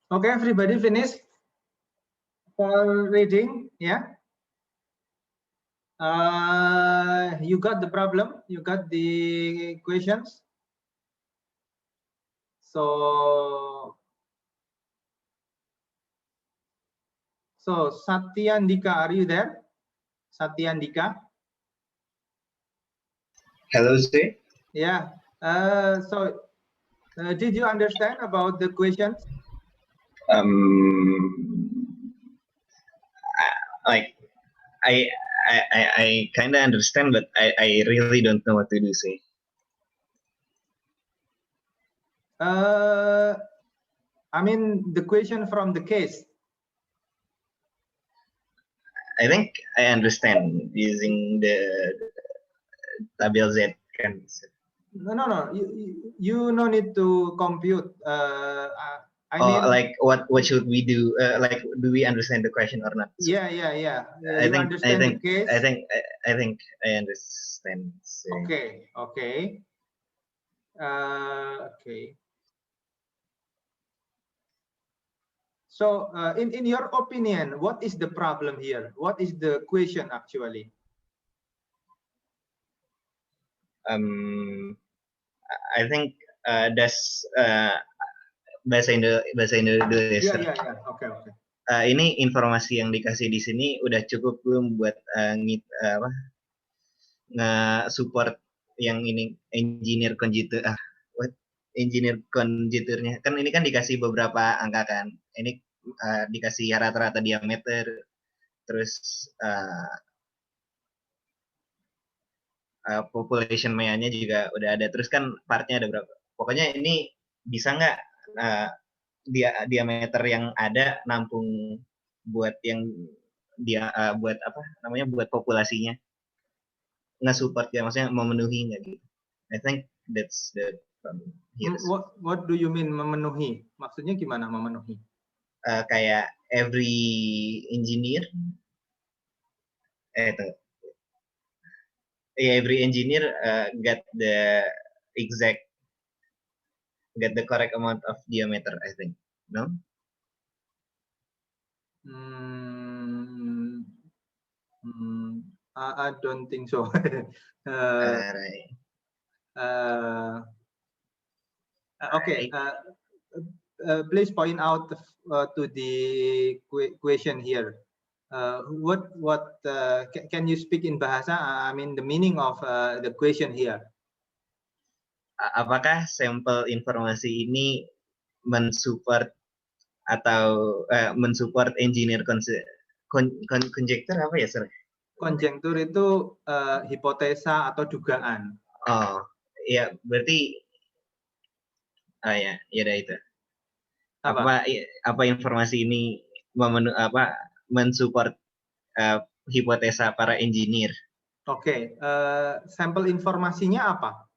Okay, everybody finish for reading, yeah? You got the problem? You got the questions? So Satyandika, are you there? Satyandika? Hello, sir. Yeah. Did you understand about the questions? Like I kind of understand, but I really don't know what to do, sir. I mean the question from the case. I think I understand using the tabel Z kan. No. You no need to compute. I mean, like what should we do? Like, do we understand the question or not? Yeah. I think the case. I think I understand. Sir. Okay. Okay. So, in your opinion, what is the problem here? What is the question actually? I think that's bahasa Indonesia. Yeah. Okay. Ini informasi yang dikasih di sini udah cukup belum buat nge-support yang ini engineer conjecture-nya. Kan ini kan dikasih beberapa angka kan. Ini dikasih rata-rata diameter, terus population mayanya juga udah ada. Terus kan partnya ada berapa. Pokoknya ini bisa nggak diameter yang ada nampung buat yang buat apa namanya, buat populasinya nge-support ya, maksudnya memenuhi nggak gitu. I think that's the problem here. What do you mean memenuhi? Maksudnya gimana memenuhi? Kayak every engineer every engineer get the correct amount of diameter, I think. No? I don't think so. Right. Okay. Please point out to the question here. What can you speak in bahasa? I mean the meaning of the question here. Apakah sampel informasi ini mensupport atau mensupport engineer conjecture apa ya, sir? Konjektur itu hipotesa atau dugaan. Oh, ya berarti ya udah itu. Apa informasi ini mensupport hipotesa para engineer? Oke, sampel informasinya apa?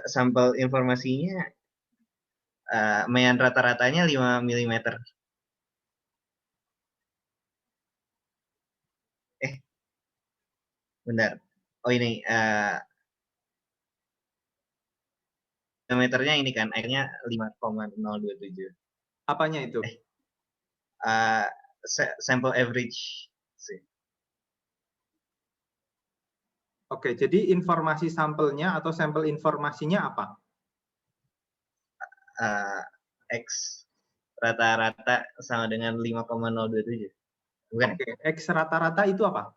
Sampel informasinya mayan rata-ratanya 5 mm. Benar. Oh ini diameternya ini kan akhirnya 5,027. Apanya itu? Sample average. Oke, jadi informasi sampelnya atau sampel informasinya apa? X rata-rata sama dengan 5,027. Bukan? Oke, X rata-rata itu apa?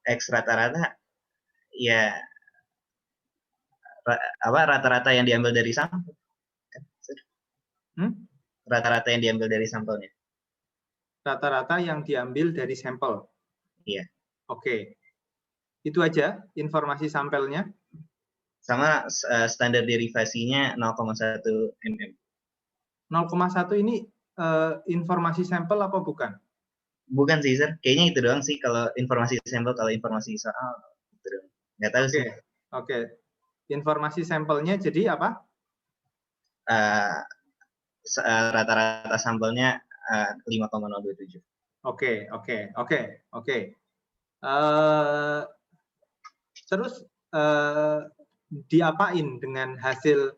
X rata-rata ya rata-rata yang diambil dari sampel. Rata-rata yang diambil dari sampelnya. Rata-rata yang diambil dari sampel. Iya. Oke. Itu aja informasi sampelnya. Sama standar derivasinya 0,1 mm. 0,1 ini informasi sampel apa bukan? Bukan sih, sir. Kayaknya itu doang sih kalau informasi sampel. Kalau informasi soal itu doang. Nggak tahu sih. Oke. Informasi sampelnya jadi apa? Rata-rata sampelnya 5,027. Oke. Terus diapain dengan hasil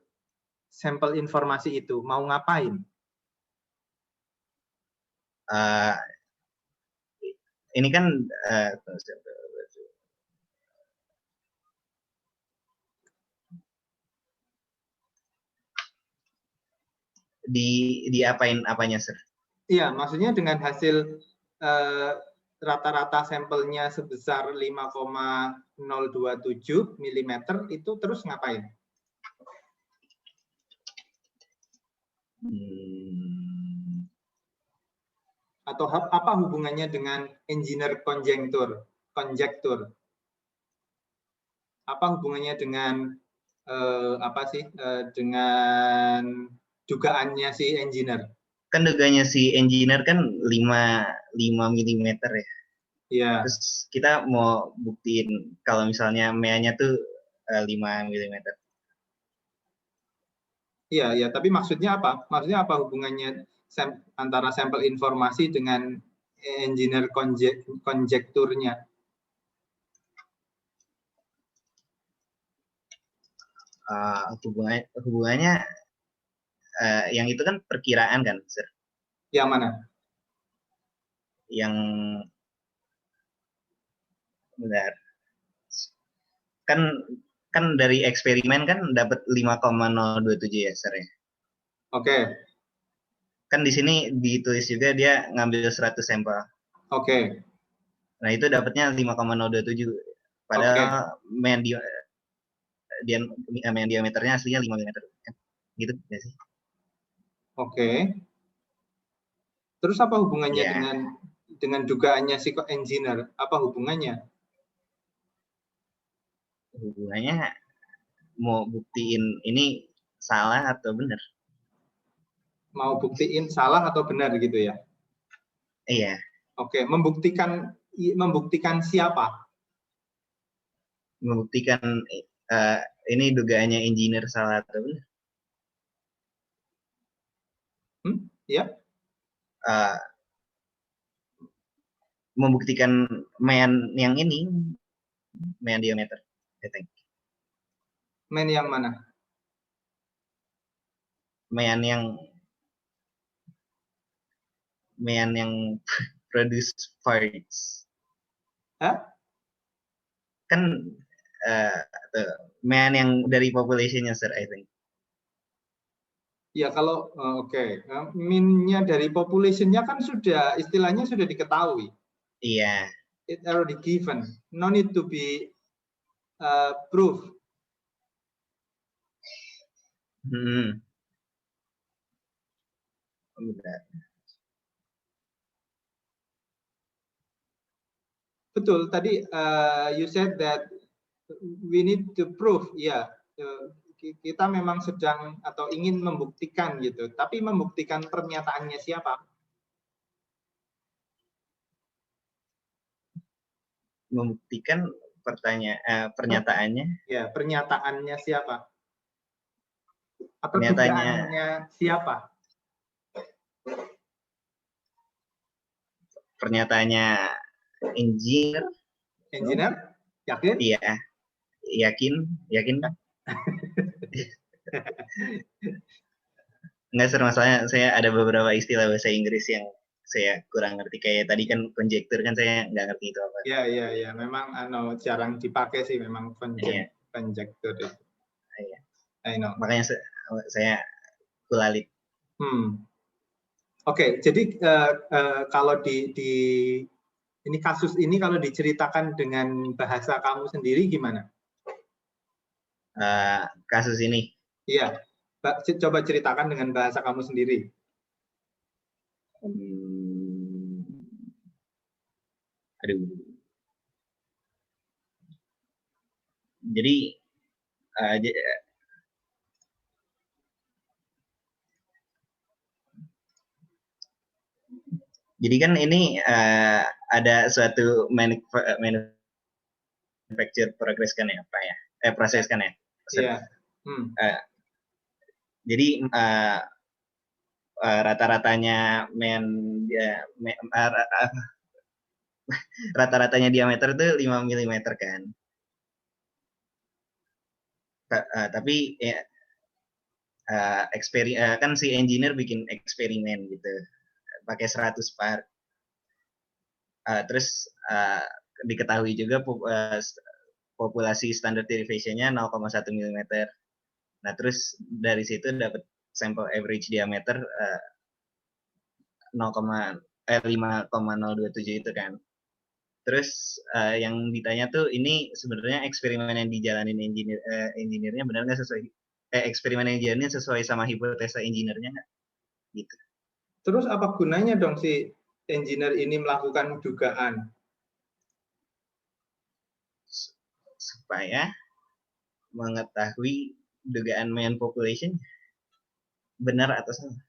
sampel informasi itu? Mau ngapain? Ini kan diapain apanya, Sir? Iya, maksudnya dengan hasil rata-rata sampelnya sebesar 5,027 mm itu terus ngapain? Atau apa hubungannya dengan engineer conjecture? Apa hubungannya dengan dengan dugaannya si engineer? Kan dugaannya si engineer kan 5 mm ya. Iya. Terus kita mau buktiin kalau misalnya MEA-nya tuh 5 mm. Iya, ya. Tapi maksudnya apa? Maksudnya apa hubungannya antara sampel informasi dengan engineer konjekturnya? Hubungannya yang itu kan perkiraan kan, Sir? Yang mana? Yang benar. Kan dari eksperimen kan dapat 5,027 ya, Sir ya. Oke. Kan di sini ditulis juga dia ngambil 100 sampel. Oke. Nah, itu dapatnya 5,027. Padahal main diameternya aslinya 5 mm. Gitu ya sih. Oke. Terus apa hubungannya dengan dugaannya si engineer? Apa hubungannya? Hubungannya mau buktiin ini salah atau benar. Mau buktiin salah atau benar gitu ya? Iya. Oke, membuktikan siapa? Membuktikan ini dugaannya engineer salah atau benar. Ya. Membuktikan main yang ini, main diameter, I think. Main yang mana? Main yang produce parts. Hah? Kan main yang dari population-nya, Sir, I think. Ya kalau oke. Min-nya dari population-nya kan sudah istilahnya sudah diketahui. Iya. It already given. No need to be proof. Benar. Betul. Tadi you said that we need to prove. Ya, kita memang sedang atau ingin membuktikan gitu. Tapi membuktikan pernyataannya siapa? Membuktikan pernyataannya. Ya, pernyataannya siapa? Atau Pernyataannya dugaannya siapa? Pernyataannya engineer. Engineer? Yakin? Iya. Yakin? Enggak, Sir, masalahnya saya ada beberapa istilah bahasa Inggris yang saya kurang ngerti. Kayak tadi kan konjektur kan saya nggak ngerti itu apa. Iya. Memang jarang dipakai sih memang konjektur itu. Iya. I know. Makanya saya kulalip. Oke, jadi kalau di ini kasus ini kalau diceritakan dengan bahasa kamu sendiri gimana? Kasus ini? Iya, coba ceritakan dengan bahasa kamu sendiri. Aduh. Jadi kan ini ada suatu manufacture progress kan ya, Pak ya? Proses kan ya? Iya. Jadi rata-ratanya rata-ratanya diameter itu 5 mm kan. Tapi ya, kan si engineer bikin eksperimen gitu pakai 100 part. Terus diketahui juga populasi standar deviation-nya 0,1 mm. Nah, terus dari situ dapat sampel average diameter 5,027 itu kan. Terus yang ditanya tuh ini sebenarnya eksperimen yang dijalanin engineer-nya benar nggak sesuai eksperimen yang dijalanin sesuai sama hipotesa engineer-nya nggak? Gitu. Terus apa gunanya dong si engineer ini melakukan dugaan? Supaya mengetahui dugaan main population benar atau salah.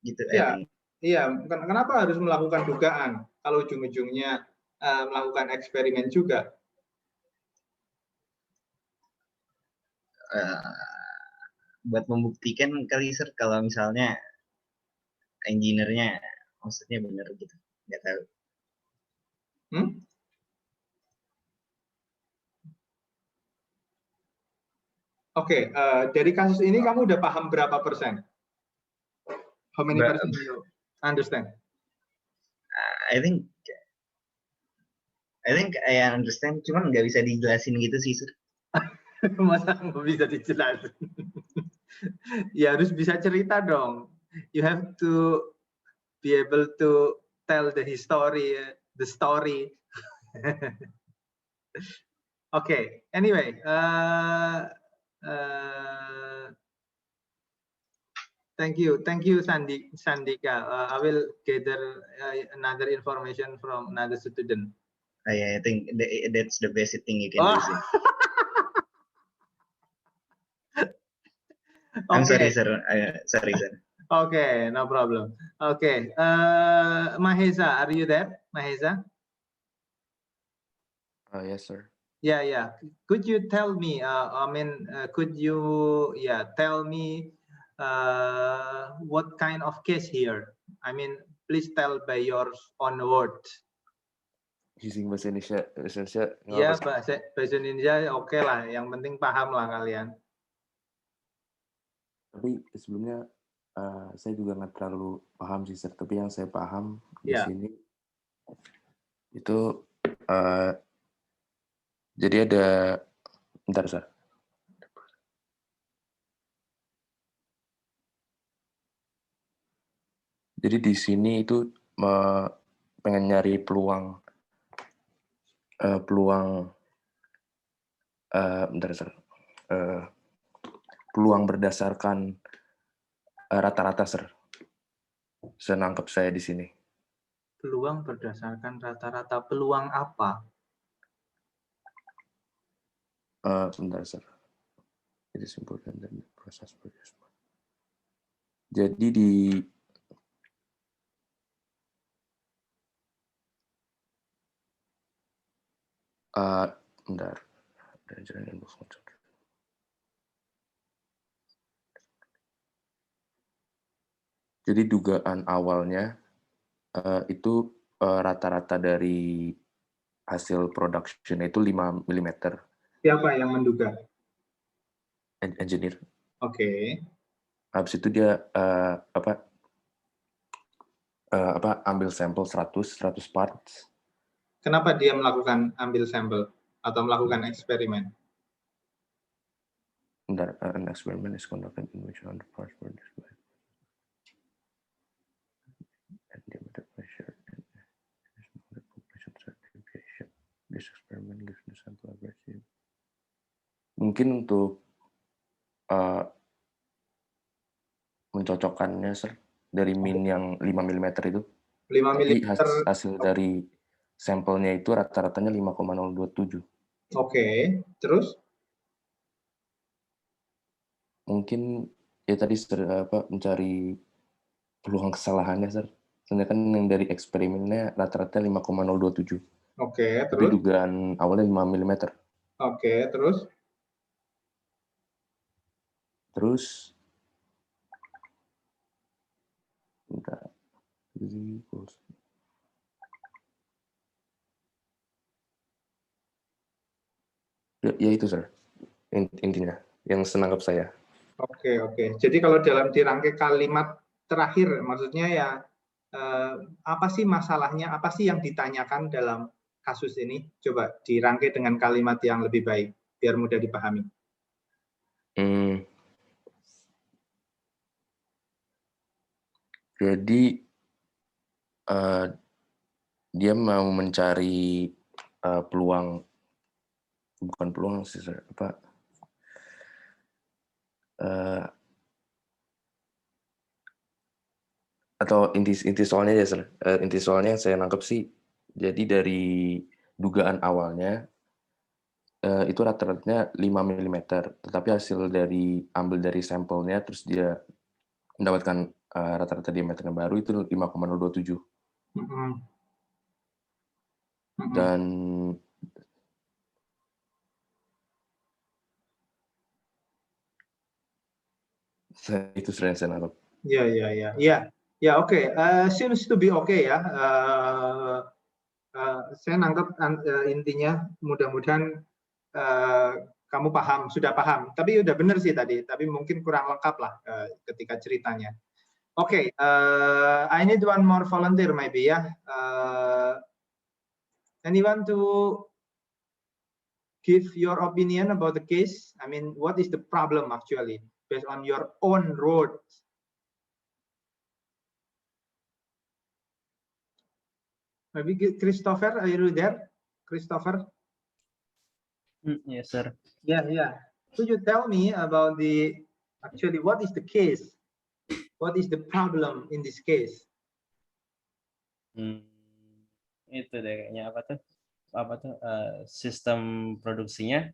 Gitu. Iya, iya. Kenapa harus melakukan dugaan kalau ujung-ujungnya melakukan eksperimen juga? Buat membuktikan kali sir kalau misalnya engineer-nya maksudnya benar gitu, nggak tahu. Oke, dari kasus ini kamu udah paham berapa persen? How many percent you understand? I think I understand, cuman nggak bisa dijelasin gitu sih sir. Masa nggak bisa dijelasin? Ya harus bisa cerita dong. You have to be able to tell the story. Okay. Anyway, thank you, Sandika. I will gather another information from another student. I think that's the best thing you can do sir. I'm sorry sir. Sorry sir. Okay, no problem. Okay, Mahesa, are you there, Mahesa? Yes, sir. Yeah. Could you tell me? Could you tell me what kind of case here? I mean, please tell by your own words. Using bahasa Indonesia. Iya, bahasa Indonesia oke lah. Yang penting paham lah kalian. Tapi sebelumnya saya juga nggak terlalu paham sih, sir. Tapi yang saya paham di sini itu jadi ada, bentar, sir. Jadi di sini itu pengen nyari peluang bentar, sir. Peluang berdasarkan rata-rata, sir. Senangkap saya di sini. Peluang berdasarkan rata-rata, peluang apa? Bentar, sir. Jadi simpulkan dan proses berjasma. Jadi di bentar. Jadi dugaan awalnya itu rata-rata dari hasil production itu 5 mm. Siapa yang menduga? Engineer. Oke. Habis itu dia ambil sampel 100 parts. Kenapa dia melakukan ambil sampel atau melakukan eksperimen? Bentar, an experiment is conducted in which 100 parts were displayed. And diameter pressure and population deviation. This experiment gives the sample average. Mungkin untuk mencocokkannya, sir, dari min yang 5 mm itu. 5 mm. Tapi hasil dari sampelnya itu rata-ratanya 5,027. Oke, terus? Mungkin ya tadi mencari peluang kesalahannya, sir. Sebenarnya kan yang dari eksperimennya rata-rata 5,027. Oke, terus? Tapi dugaan awalnya 5 mm. Oke, terus? Terus ya itu, sir, intinya yang senangkap saya. Oke. Jadi kalau dalam dirangkai kalimat terakhir, maksudnya ya apa sih masalahnya? Apa sih yang ditanyakan dalam kasus ini? Coba dirangkai dengan kalimat yang lebih baik, biar mudah dipahami. Jadi dia mau mencari peluang, bukan peluang sih, apa? Atau inti soalnya ya, inti soalnya yang saya nangkep sih, jadi dari dugaan awalnya itu rata-ratanya 5 mm, tetapi hasil ambil dari sampelnya, terus dia mendapatkan rata-rata diameternya baru itu 5,027. Dan itu sudah yang saya nangkep. Ya, oke. Seems to be okay ya. Saya nangkep intinya, mudah-mudahan kamu sudah paham. Tapi udah bener sih tadi, tapi mungkin kurang lengkap lah ketika ceritanya. Oke, I need one more volunteer maybe ya. Anyone to give your opinion about the case? I mean, what is the problem actually based on your own road? Maybe Christopher, are you there? Christopher? Yes, sir. Yeah. Could you tell me about actually what is the case? What is the problem in this case? Itu deh kayaknya apa tuh sistem produksinya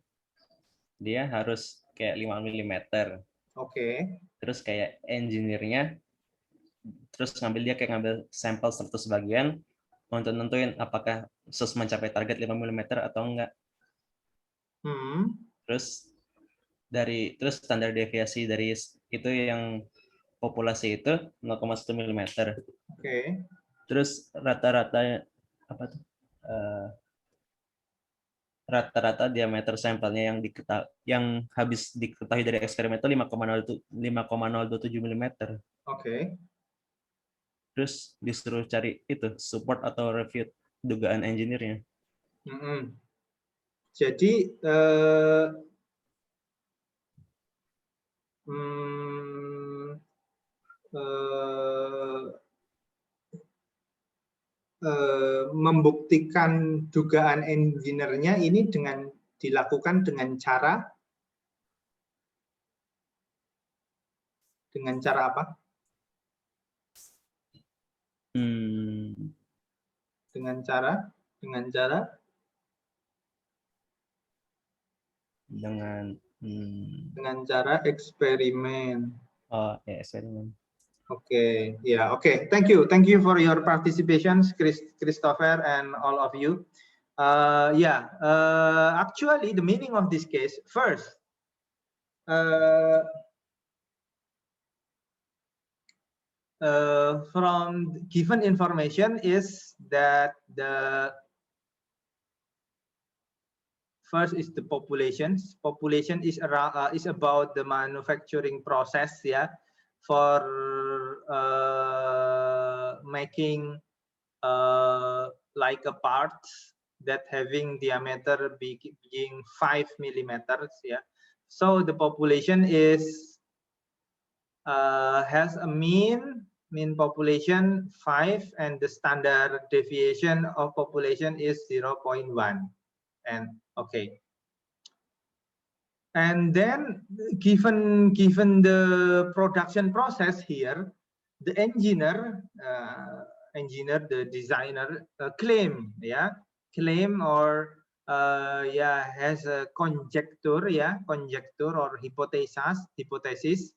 dia harus kayak 5 mm. Oke. Terus kayak engineer-nya terus ngambil sampel 100 bagian untuk nentuin apakah mencapai target 5 mm atau enggak. Terus standar deviasi dari itu yang populasi itu 0,1 mm. Oke. Terus rata-rata diameter sampelnya yang habis diketahui dari eksperimen itu 5,027 mm. Oke. Terus disuruh cari itu support atau refute dugaan engineer-nya. Jadi membuktikan dugaan engineer-nya ini dilakukan dengan cara apa? Dengan cara eksperimen. Oh, ya, eksperimen. Okay. Thank you for your participation, Christopher and all of you. Actually, the meaning of this case, first, from given information is that first is the population. Population is about the manufacturing process, for making like a part that having diameter being 5 millimeters. So the population has a mean population 5, and the standard deviation of population is 0.1. And okay. And then given the production process here, the engineer, the designer claim or has a conjecture or hypothesis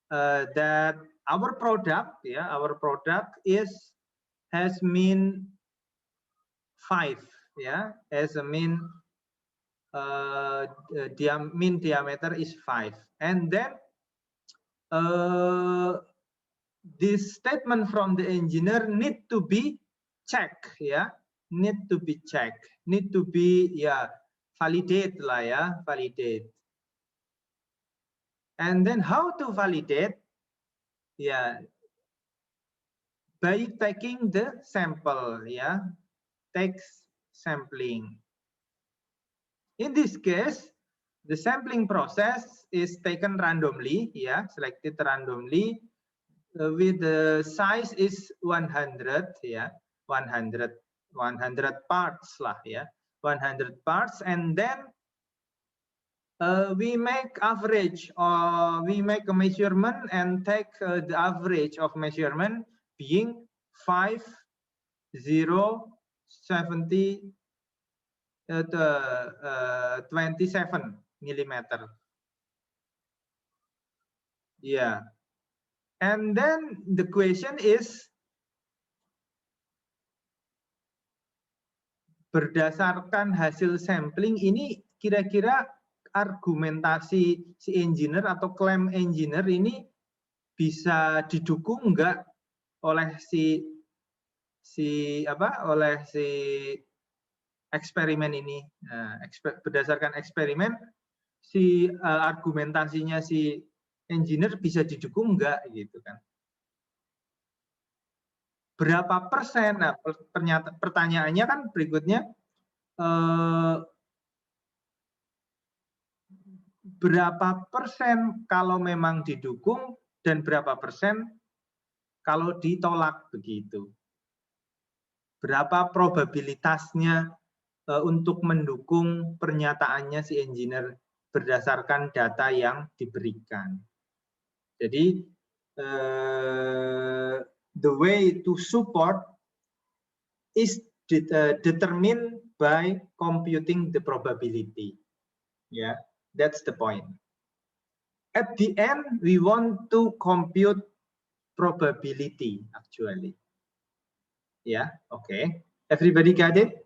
that our product has mean 5, as a mean mean diameter is 5, and then this statement from the engineer need to be checked, need to be validate. And then how to validate? Yeah, by taking the sample, yeah, text sampling. In this case, the sampling process is taken randomly, yeah, selected randomly, with the size is 100, yeah, 100 parts lah, yeah, 100 parts, and then we make average, or we make a measurement and take the average of measurement being 5, 0, 70, 27 millimeter. Yeah. And then the question is, berdasarkan hasil sampling ini kira-kira argumentasi si engineer atau klaim engineer ini bisa didukung enggak oleh oleh si eksperimen ini. Nah, berdasarkan eksperimen si argumentasinya si engineer bisa didukung enggak gitu kan. Berapa persen? Nah, pertanyaannya kan berikutnya, berapa persen kalau memang didukung dan berapa persen kalau ditolak begitu. Berapa probabilitasnya untuk mendukung pernyataannya si engineer berdasarkan data yang diberikan. Jadi the way to support is determined by computing the probability. Yeah, that's the point. At the end, we want to compute probability actually. Yeah, okay. Everybody got it?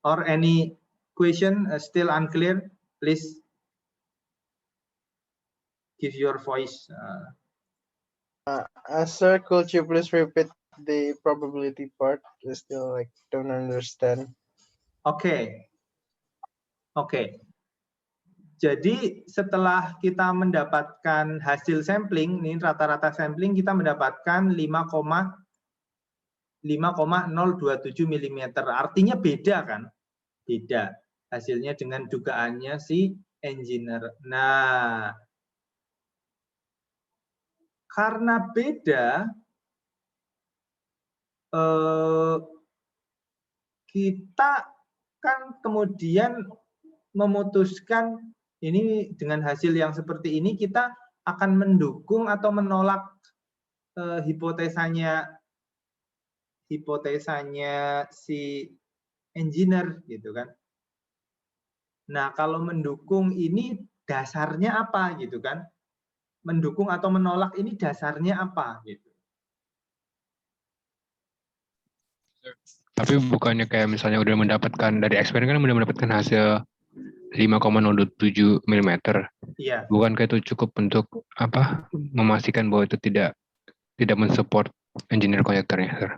Or any question still unclear? Please give your voice. Sir, could you please repeat the probability part? I still don't understand. Oke. Jadi setelah kita mendapatkan hasil sampling, ini rata-rata sampling kita mendapatkan 5,027 mm. Artinya beda kan? Beda hasilnya dengan dugaannya si engineer. Nah, karena beda, kita kan kemudian memutuskan ini dengan hasil yang seperti ini kita akan mendukung atau menolak hipotesanya si engineer gitu kan. Nah, kalau mendukung ini dasarnya apa gitu kan? Mendukung atau menolak ini dasarnya apa gitu. Tapi bukannya kayak misalnya udah mendapatkan dari eksperimen kan udah mendapatkan hasil 5,027 mm. Iya. Bukankah itu cukup untuk memastikan bahwa itu tidak mensupport engineer konjekturnya, Sir?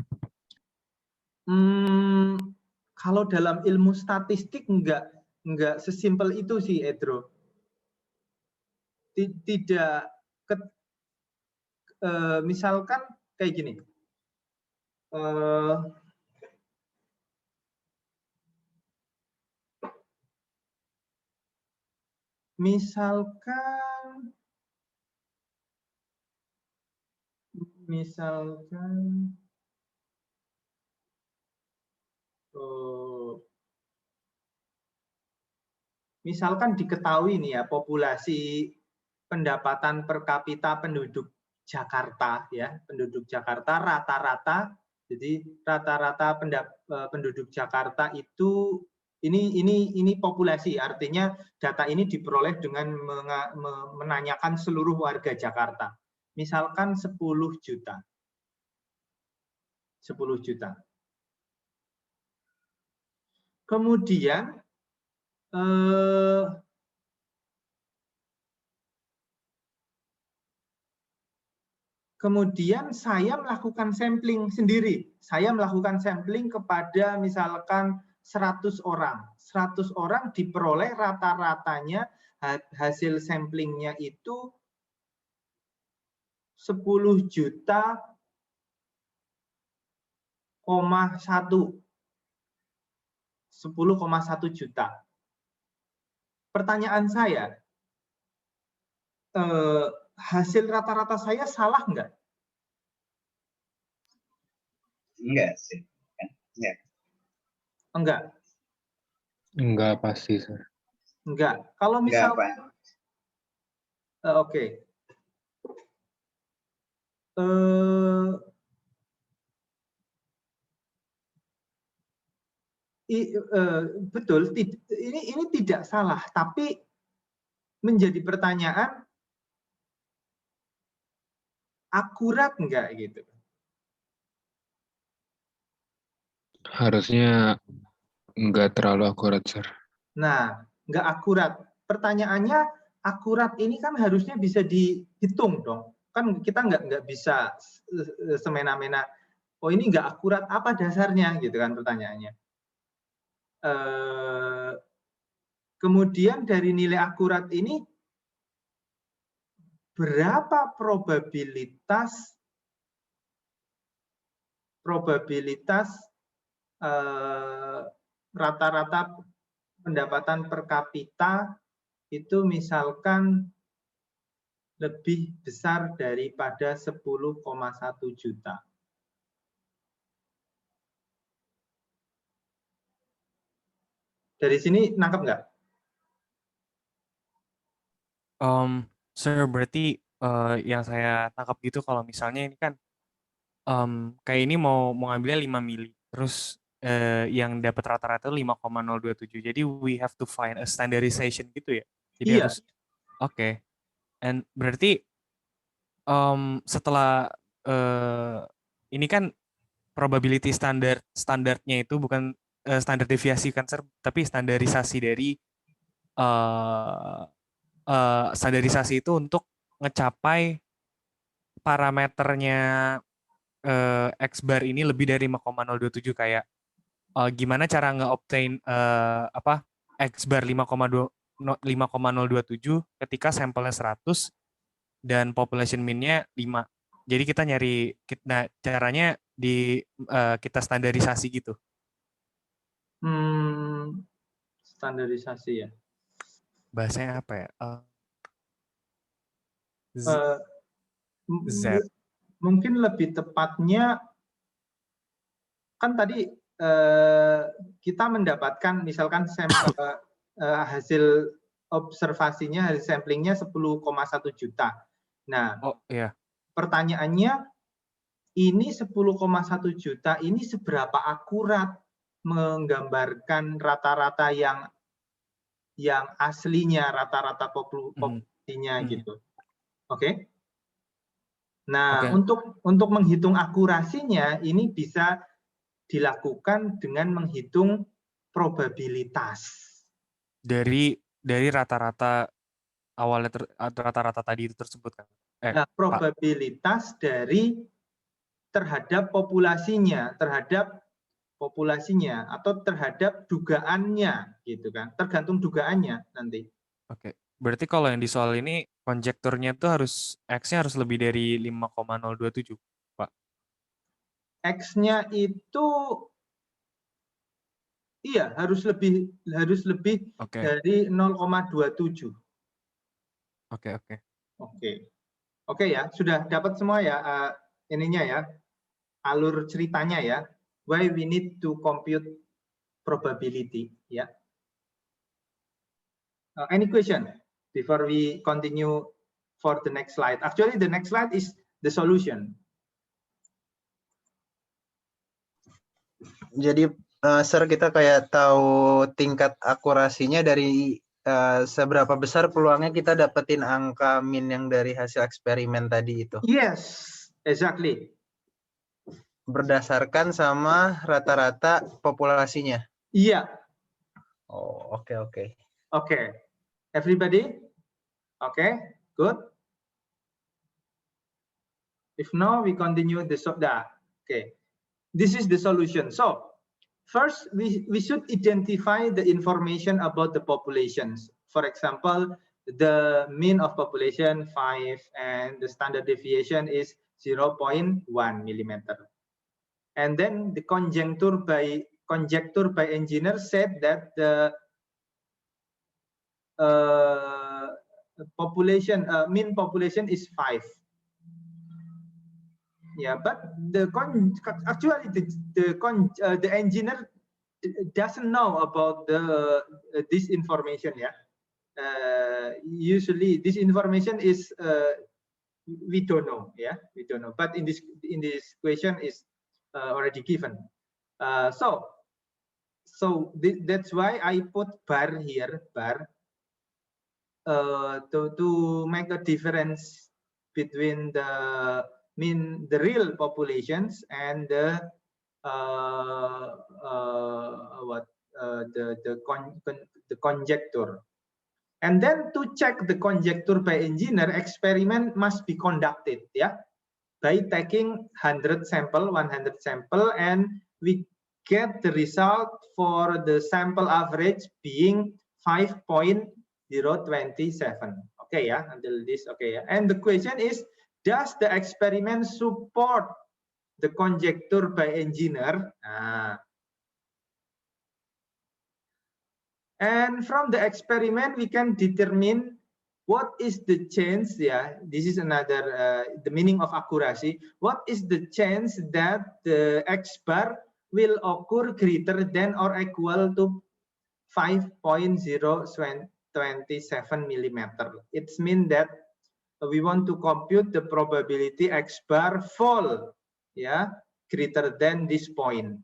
Kalau dalam ilmu statistik enggak sesimpel itu sih, Edro. Tidak misalkan kayak gini. Misalkan diketahui nih ya, populasi pendapatan per kapita penduduk Jakarta ya, penduduk Jakarta rata-rata, jadi rata-rata penduduk Jakarta itu ini populasi, artinya data ini diperoleh dengan menanyakan seluruh warga Jakarta. Misalkan 10 juta. 10 juta. Kemudian saya melakukan sampling sendiri. Saya melakukan sampling kepada misalkan 100 orang. 100 orang diperoleh rata-ratanya hasil samplingnya itu 10 juta, 10,1 juta. Pertanyaan saya, hasil rata-rata saya salah nggak? Enggak sih. Enggak. Enggak. Enggak pasti, Sir. Enggak. Kalau Enggak, misalnya, Pak. oke. Betul, ini tidak salah, tapi menjadi pertanyaan akurat enggak gitu. Harusnya enggak terlalu akurat, Sir. Nah, enggak akurat. Pertanyaannya akurat ini kan harusnya bisa dihitung dong. Kan kita enggak bisa semena-mena. Oh ini enggak akurat, apa dasarnya gitu kan pertanyaannya. Kemudian dari nilai akurat ini berapa probabilitas rata-rata pendapatan per kapita itu misalkan lebih besar daripada 10,1 juta. Dari sini nangkep nggak? Sir, berarti yang saya tangkap gitu kalau misalnya ini kan kayak ini mau ngambilnya 5 mili, terus yang dapat rata-rata 5,027. Jadi we have to find a standardization gitu ya. Jadi Iya. harus oke. And berarti setelah ini kan probability standarnya itu bukan standar deviasi kan, Sir, tapi standarisasi dari standarisasi itu untuk ngecapai parameternya X bar ini lebih dari 5,027 kayak gimana cara nge-obtain X bar 5,027 ketika sampelnya 100 dan population mean-nya 5. Jadi kita nyari, nah caranya kita standarisasi gitu. Standarisasi ya. Bahasanya apa ya? Z. Mungkin lebih tepatnya kan tadi kita mendapatkan misalkan sampel hasil observasinya, hasil samplingnya 10,1 juta. Nah, pertanyaannya ini 10,1 juta ini seberapa akurat menggambarkan rata-rata yang aslinya, rata-rata populasinya gitu. Oke? Nah, untuk menghitung akurasinya ini bisa dilakukan dengan menghitung probabilitas. Dari rata-rata awalnya rata-rata tadi itu tersebut kan. Nah, probabilitas terhadap populasinya atau terhadap dugaannya gitu kan. Tergantung dugaannya nanti. Oke. Berarti kalau yang di soal ini konjekturnya itu X-nya harus lebih dari 5,027, Pak. X-nya itu iya harus lebih dari 0,27. Oke ya, sudah dapat semua ya ininya ya. Alur ceritanya ya. Why we need to compute probability ya. Any question before we continue for the next slide? Actually, the next slide is the solution. Jadi, Sir, kita kayak tahu tingkat akurasinya dari seberapa besar peluangnya kita dapetin angka min yang dari hasil eksperimen tadi itu. Yes, exactly. Berdasarkan sama rata-rata populasinya. Iya. Oh, oke. Okay. Everybody? Okay, good. If no, we continue the okay. This is the solution. So, first we should identify the information about the populations. For example, the mean of population 5 and the standard deviation is 0.1 millimeter. And then the conjecture by engineer said that the population mean population is 5. Yeah, but actually the engineer doesn't know about this information. Yeah, usually this information is we don't know. Yeah, we don't know. But in this question is already given. So that's why I put bar here, to make a difference between the real populations and the conjecture. And then to check the conjecture by engineer, experiment must be conducted, yeah, by taking 100 sample, and we get the result for the sample average being 5.027. Okay, yeah, until this, okay, yeah. And the question is, does the experiment support the conjecture by engineer? And from the experiment, we can determine what is the chance, yeah, this is another, the meaning of accuracy. What is the chance that the X bar will occur greater than or equal to 5.027 millimeter? It means that we want to compute the probability X bar fall, yeah, greater than this point.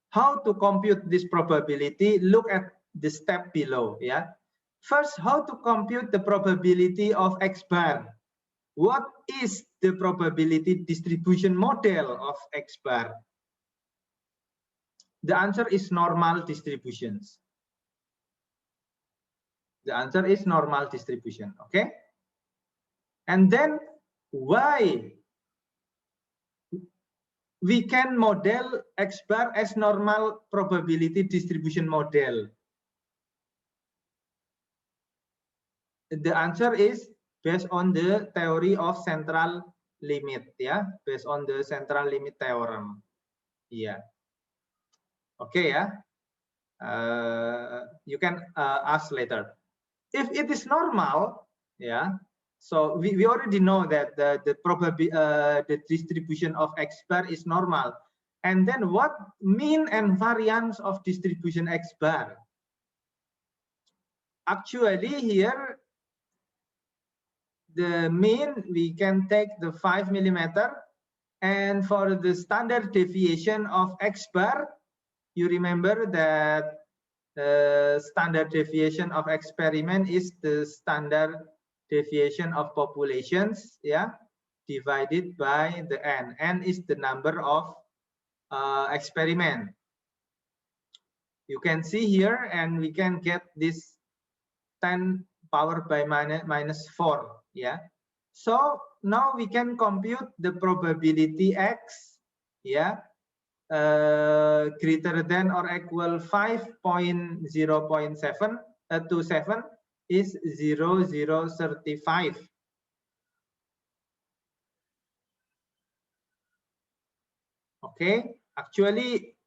How to compute this probability? Look at the step below. Yeah. First, how to compute the probability of X bar? What is the probability distribution model of X bar? The answer is normal distributions. The answer is normal distribution. Okay. And then why we can model X bar as normal probability distribution model? The answer is based on the theory of central limit, yeah, based on the central limit theorem. Yeah. Okay, yeah. You can ask later. If it is normal, yeah. So we already know that the distribution of X bar is normal. And then what mean and variance of distribution X bar? Actually here, the mean, we can take the 5 millimeter, and for the standard deviation of X bar, you remember that the standard deviation of experiment is the standard deviation of populations, yeah, divided by the n. N is the number of experiment. You can see here, and we can get this 10 power by minus 4, yeah. So now we can compute the probability X, yeah, greater than or equal 5.0.27 is 0.035. Okay, actually,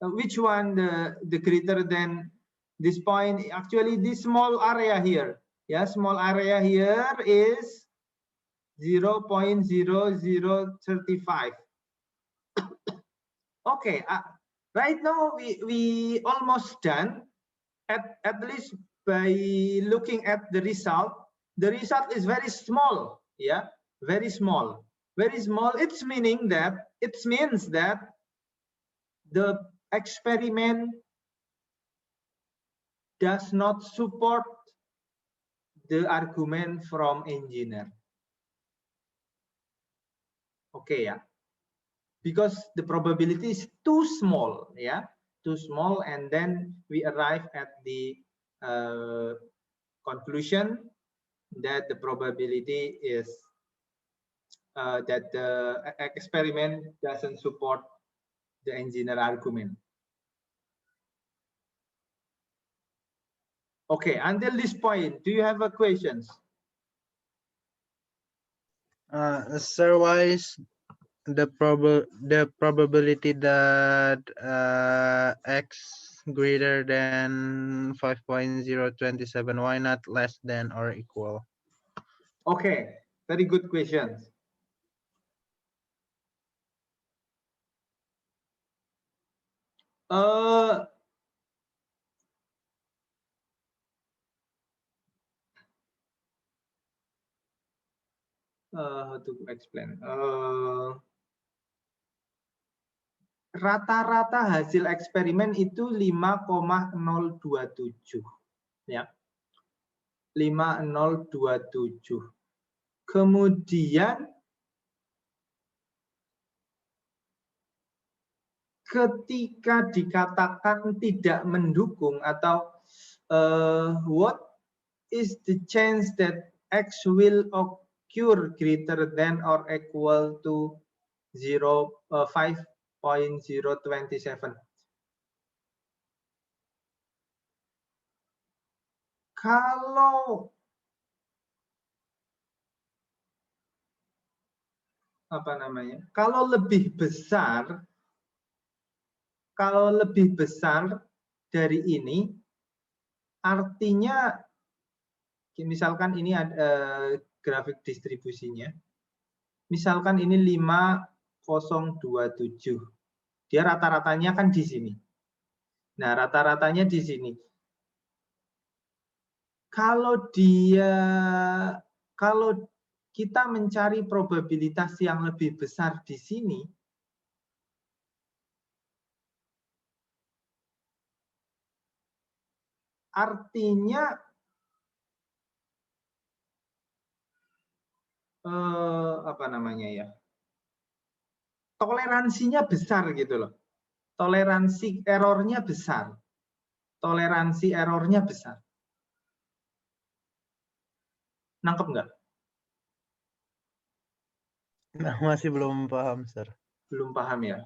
which one the greater than this point? Actually, this small area here, yeah, small area here is 0.0035. Okay, right now we almost done. At least by looking at the result is very small. Yeah, very small, very small. It means that the experiment does not support the argument from engineer. Okay, yeah, because the probability is too small, yeah, too small, and then we arrive at the conclusion that the probability is that the experiment doesn't support the engineer argument. Okay, until this point, do you have a questions? Sir, why is the probability that x greater than 5.027, why not less than or equal? Okay, very good questions. How to explain? Rata-rata hasil eksperimen itu 5,027 ya. 5,027. Kemudian ketika dikatakan tidak mendukung atau what is the chance that X will occur greater than or equal to 5.027? Kalau apa namanya? Kalau lebih besar dari ini, artinya misalkan ini ada grafik distribusinya. Misalkan ini 5,027. Dia rata-ratanya kan di sini. Nah, rata-ratanya di sini. Kalau kita mencari probabilitas yang lebih besar di sini, artinya apa namanya ya? Toleransinya besar gitu loh. Toleransi errornya besar. Toleransi errornya besar. Nangkep nggak? Nah, masih belum paham, Sir. Belum paham ya?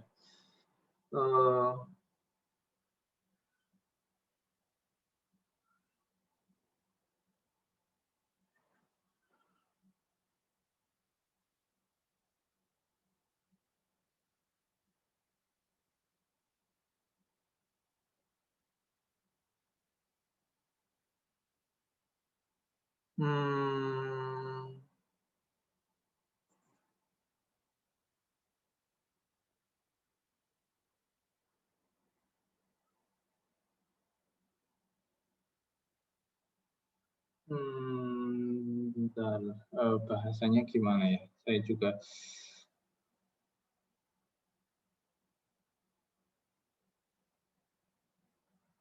Bentar, bahasanya gimana ya? Saya juga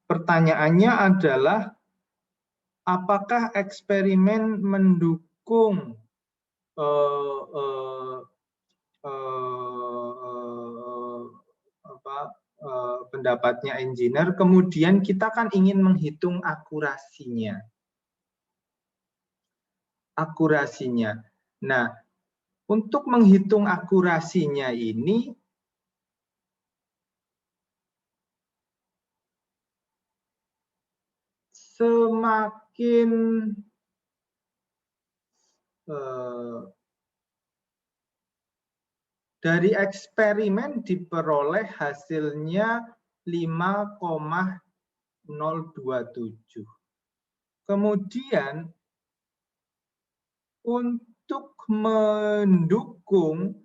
pertanyaannya adalah apakah eksperimen mendukung pendapatnya engineer, kemudian kita kan ingin menghitung akurasinya. Nah, untuk menghitung akurasinya ini semakin dari eksperimen diperoleh hasilnya 5,027. Kemudian untuk mendukung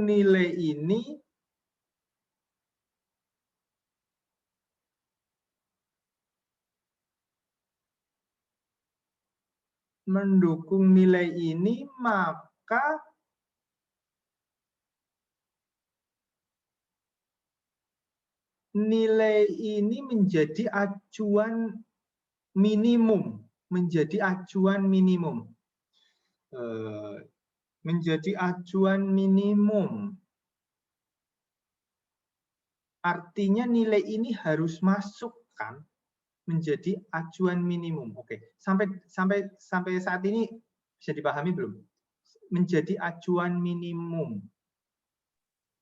nilai ini maka nilai ini menjadi acuan minimum, Artinya nilai ini harus masuk kan menjadi acuan minimum. Oke, sampai saat ini bisa dipahami belum? Menjadi acuan minimum.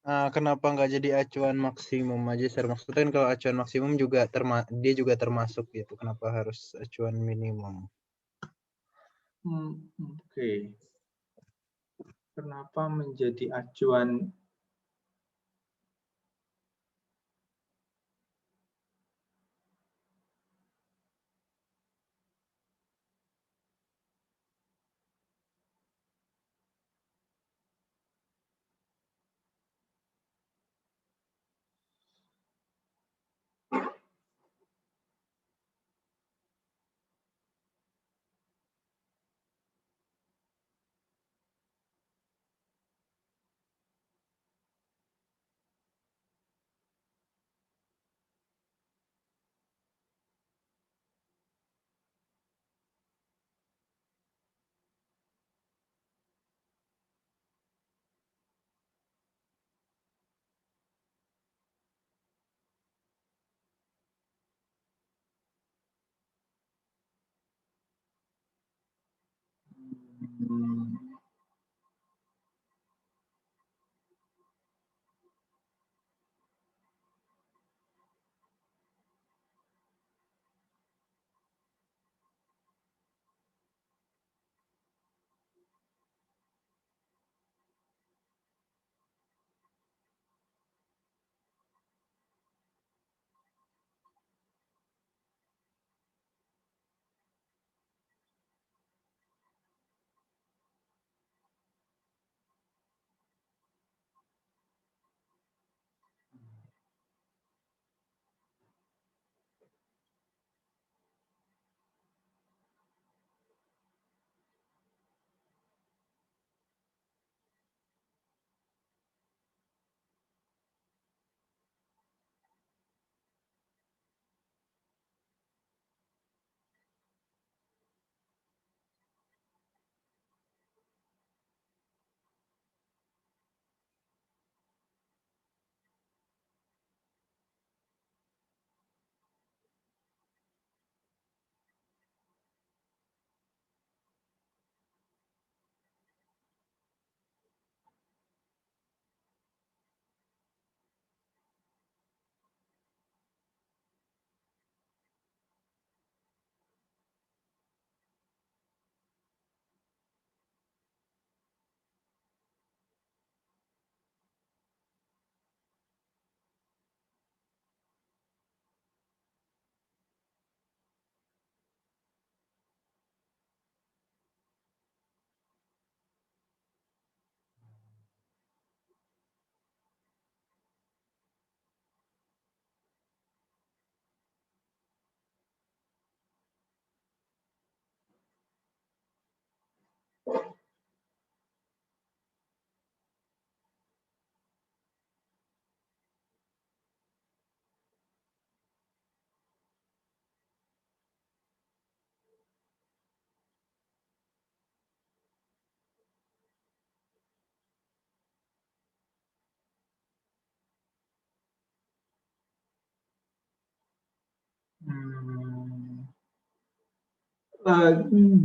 Kenapa nggak jadi acuan maksimum aja, Sir? Maksudnya kan kalau acuan maksimum juga dia juga termasuk gitu. Kenapa harus acuan minimum? Oke. Kenapa menjadi acuan?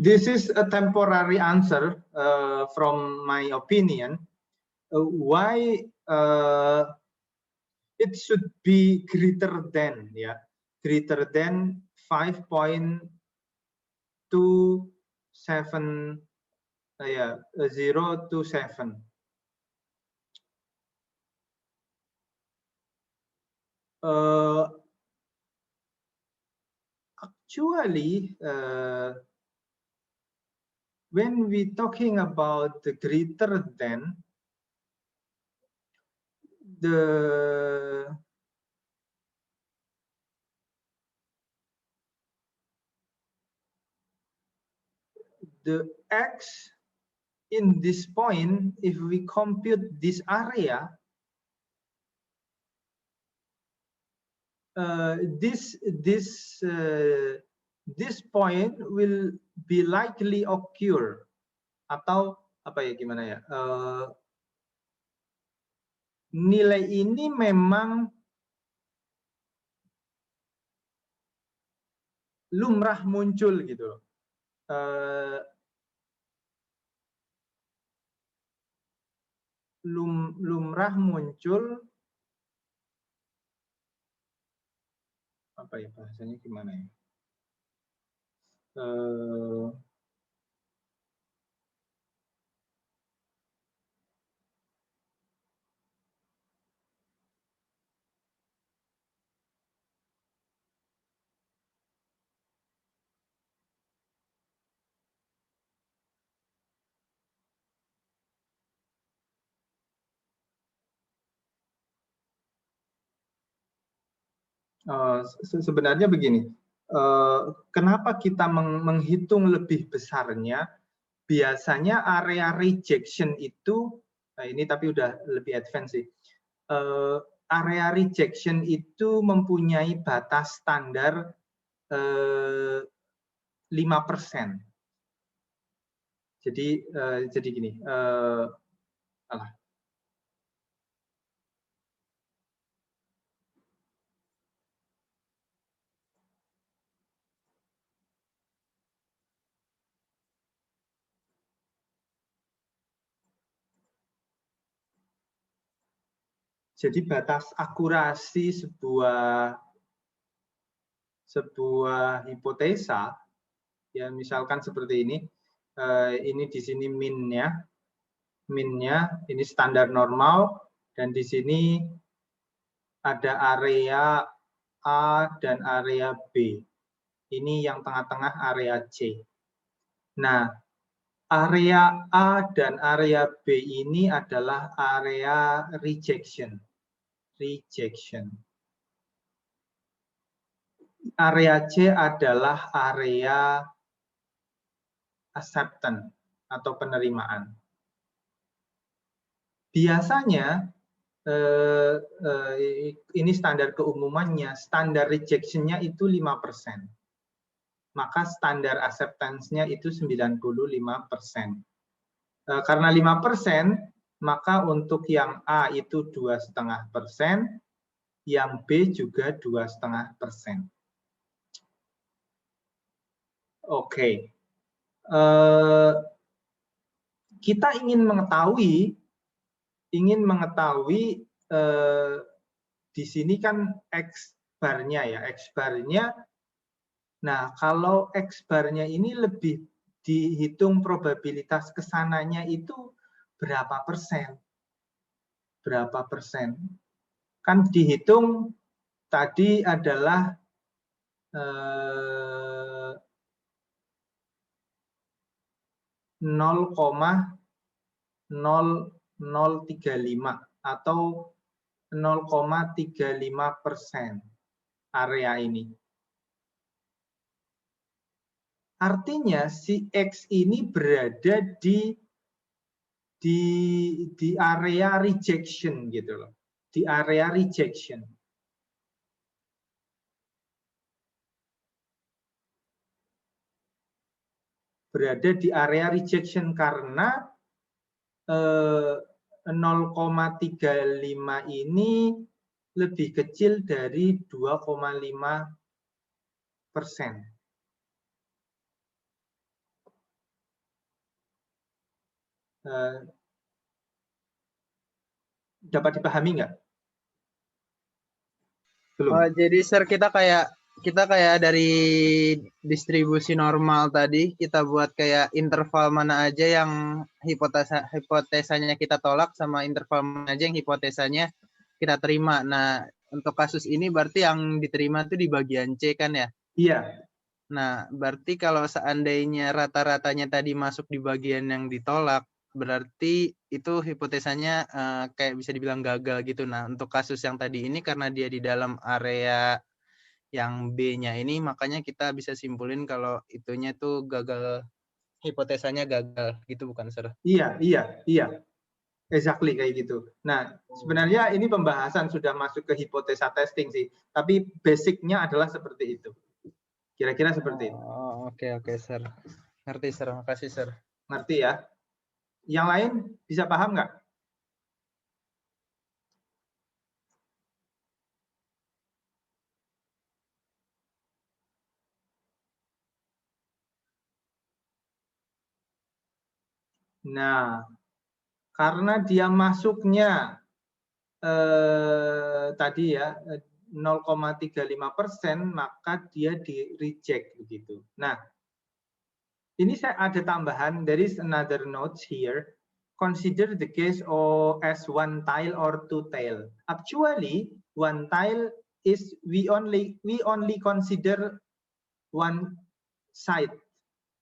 This is a temporary answer from my opinion. Why it should be greater than, yeah, greater than 5.27 027. Actually, when we talking about the greater than, the x in this point, if we compute this area, this point will be likely occur, atau apa ya, gimana ya, nilai ini memang lumrah muncul gitu. lumrah muncul apa ya bahasanya gimana ya? Sebenarnya begini, kenapa kita menghitung lebih besarnya? Biasanya area rejection itu, nah ini tapi udah lebih advance sih. Area rejection itu mempunyai batas standar 5%. Jadi gini, jadi batas akurasi sebuah hipotesa, ya misalkan seperti ini di sini minnya, ini standar normal, dan di sini ada area A dan area B. Ini yang tengah-tengah area C. Nah, area A dan area B ini adalah area rejection. Area C adalah area acceptance atau penerimaan. Biasanya ini standar keumumannya, standar rejection-nya itu 5%. Maka standar acceptance-nya itu 95%. Karena 5%, maka untuk yang A itu 2,5%, yang B juga 2,5%. Oke. Kita ingin mengetahui di sini kan X bar-nya ya, X bar-nya. Nah, kalau X bar-nya ini lebih dihitung probabilitas kesananya itu berapa persen? Berapa persen? Kan dihitung tadi adalah 0,0035 atau 0,35% area ini. Artinya si X ini berada di area rejection gitu loh. Di area rejection. Berada di area rejection karena 0,35 ini lebih kecil dari 2,5%. Dapat dipahami nggak? Belum. Jadi Sir, kita kayak dari distribusi normal tadi kita buat kayak interval mana aja yang hipotesanya kita tolak sama interval mana aja yang hipotesanya kita terima. Nah, untuk kasus ini berarti yang diterima itu di bagian C kan ya? Iya. Nah, berarti kalau seandainya rata-ratanya tadi masuk di bagian yang ditolak, berarti itu hipotesanya kayak bisa dibilang gagal gitu. Nah, untuk kasus yang tadi ini karena dia di dalam area yang B-nya ini, makanya kita bisa simpulin kalau itunya tuh gagal, hipotesanya gagal gitu bukan, Sir? Iya. Exactly kayak gitu. Nah, sebenarnya ini pembahasan sudah masuk ke hipotesa testing sih, tapi basicnya adalah seperti itu. Kira-kira seperti itu. Oh, oke, Sir. Ngerti, Sir. Makasih, Sir. Ngerti ya? Yang lain bisa paham nggak? Nah, karena dia masuknya tadi ya 0,35%, maka dia di reject begitu. Nah, ini saya ada tambahan. There is another note here. Consider the case as one tile or two tile. Actually, one tile is we only consider one side,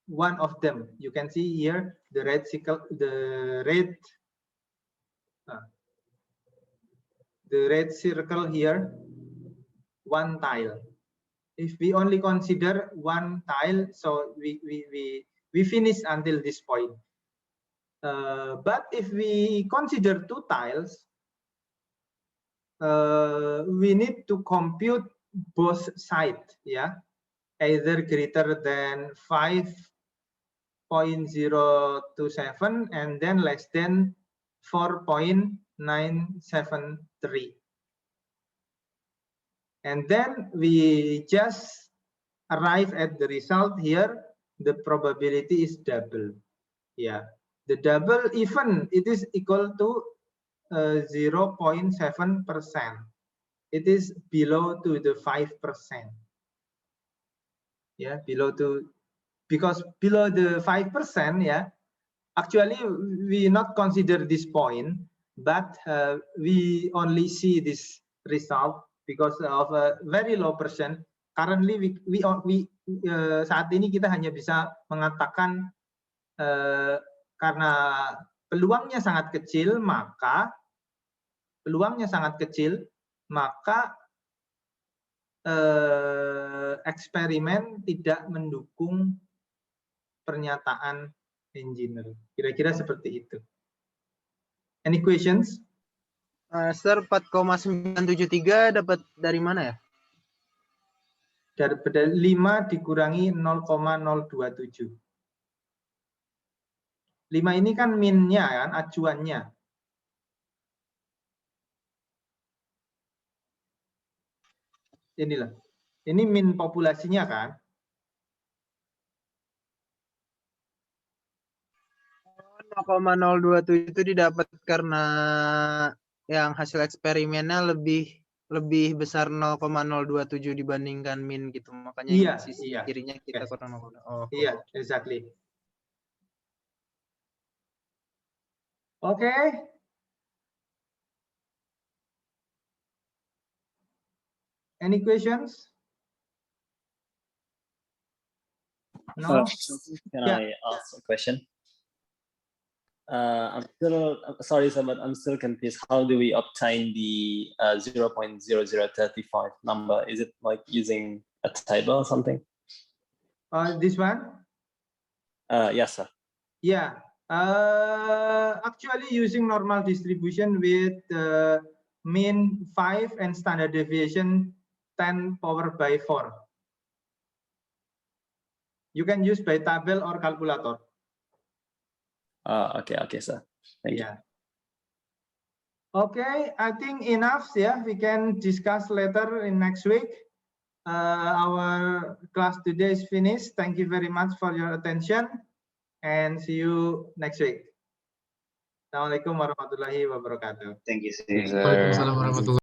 one of them. You can see here the red circle, the red circle here, one tile. If we only consider one tile, so we finish until this point. But if we consider two tiles, we need to compute both sides, yeah, either greater than 5.027 and then less than 4.973. And then we just arrive at the result here. The probability is double. Yeah, the double even it is equal to 0.7%. It is below to the 5%. Yeah, below to, because below the 5%. Yeah, actually we not consider this point, but we only see this result because of a very low percent. Currently we saat ini kita hanya bisa mengatakan karena peluangnya sangat kecil, maka eksperimen tidak mendukung pernyataan engineer. Kira-kira seperti itu. Any questions? Sir, 4,973 dapat dari mana ya? Daripada 5 dikurangi 0,027. 5 ini kan min-nya kan, acuannya. Inilah. Ini min populasinya kan. Oh, 0,027 itu didapat karena yang hasil eksperimennya lebih besar 0,027 dibandingkan min gitu. Makanya Iya, sisi iya. kirinya kita Yes. kurang. Oh. Iya, exactly. Okay. Any questions? No? Can Yeah. I ask a question? I'm still sorry, sir, but I'm still confused. How do we obtain the 0.0035 number? Is it like using a table or something? This one? Yes, sir. Yeah. Actually using normal distribution with mean 5 and standard deviation 10 power by 4. You can use by table or calculator. Okay, sir. Thank you. Yeah. Okay, I think enough. Yeah, we can discuss later in next week. Our class today is finished. Thank you very much for your attention and see you next week. Assalamualaikum warahmatullahi wabarakatuh. Thank you, sir. Yes, sir. Waalaikumsalam warahmatullahi